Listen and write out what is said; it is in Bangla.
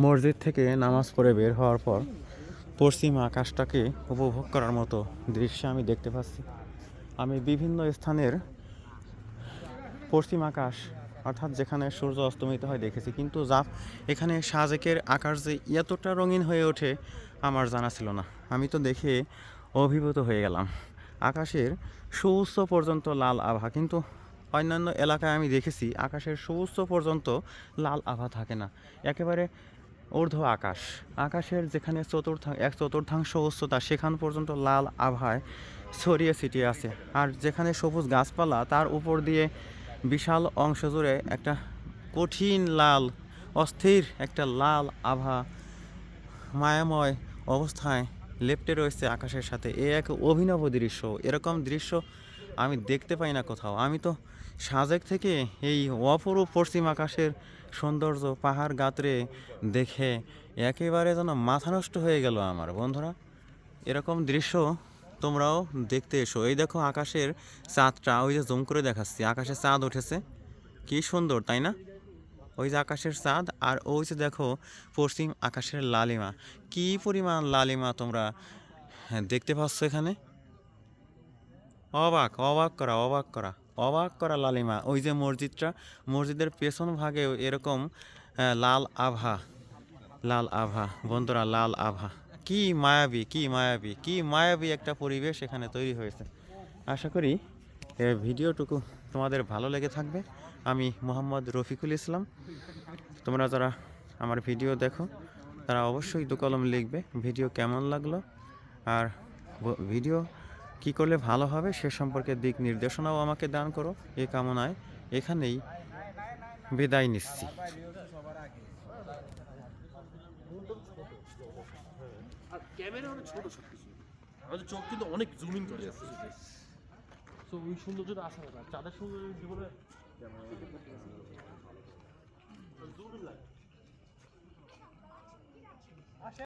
মসজিদ থেকে নামাজ পড়ে বের হওয়ার পর পশ্চিম আকাশটাকে উপভোগ করার মতো দৃশ্য আমি দেখতে পাচ্ছি। আমি বিভিন্ন স্থানের পশ্চিম আকাশ অর্থাৎ যেখানে সূর্য অস্তমিত হয় দেখেছি, কিন্তু এখানে সাজেকের আকাশ যে এতটা রঙিন হয়ে ওঠে আমার জানা ছিল না। আমি তো দেখে অভিভূত হয়ে গেলাম। আকাশের সুউচ্চ পর্যন্ত লাল আভা, কিন্তু অন্যান্য এলাকায় আমি দেখেছি আকাশের সুউচ্চ পর্যন্ত লাল আভা থাকে না, একেবারে ঊর্ধ্ব আকাশ, আকাশের যেখানে এক চতুর্থাংশ উচ্চতা সেখান পর্যন্ত লাল আভায় ছড়িয়ে ছিটিয়ে আছে। আর যেখানে সবুজ গাছপালা তার উপর দিয়ে বিশাল অংশ জুড়ে একটা কঠিন লাল, অস্থির একটা লাল আভা মায়াময় অবস্থায় লেপ্টে রয়েছে আকাশের সাথে। এ এক অভিনব দৃশ্য। এরকম দৃশ্য আমি দেখতে পাই না কোথাও। আমি তো সাজেক থেকে এই অপরূপ পশ্চিম আকাশের সৌন্দর্য পাহাড় গাত্রে দেখে একেবারে যেন মাথা নষ্ট হয়ে গেল আমার। বন্ধুরা, এরকম দৃশ্য তোমরাও দেখতে এসো। এই দেখো আকাশের চাঁদটা, ওই যে জুম করে দেখাচ্ছি, আকাশে চাঁদ উঠেছে, কি সুন্দর তাই না? ওই যে আকাশের চাঁদ, আর ওই যে দেখো পশ্চিম আকাশের লালিমা, কি পরিমাণ লালিমা তোমরা দেখতে পাচ্ছ এখানে। অবাক অবাক করা অবাক করা অবাক করা লালিমা। ওই যে মসজিদটা, মসজিদের পেছন ভাগে এরকম লাল আভা, লাল আভা বন্ধুরা, লাল আভা। কি মায়াবী, কি মায়াবী, কি মায়াবী একটা পরিবেশ এখানে তৈরি হয়েছে। আশা করি এই ভিডিওটুকু তোমাদের ভালো লেগে থাকবে। আমি মোহাম্মদ রফিকুল ইসলাম। তোমরা যারা আমার ভিডিও দেখো তারা অবশ্যই দু কলম লিখবে ভিডিও কেমন লাগলো, আর ভিডিও কি করলে ভালো হবে সে সম্পর্কে দিক নির্দেশনাও আমাকে দান করো। এ কামনায় এখানেই বিদায় নিচ্ছি। আর ক্যামেরা অনেক ছোট সবকিছু, আমাদের চোখ কিন্তু অনেক জুমিং করে যাচ্ছে। তো ওই সৌন্দর্যটা আসে না চাঁদের সৌন্দর্য জীবনে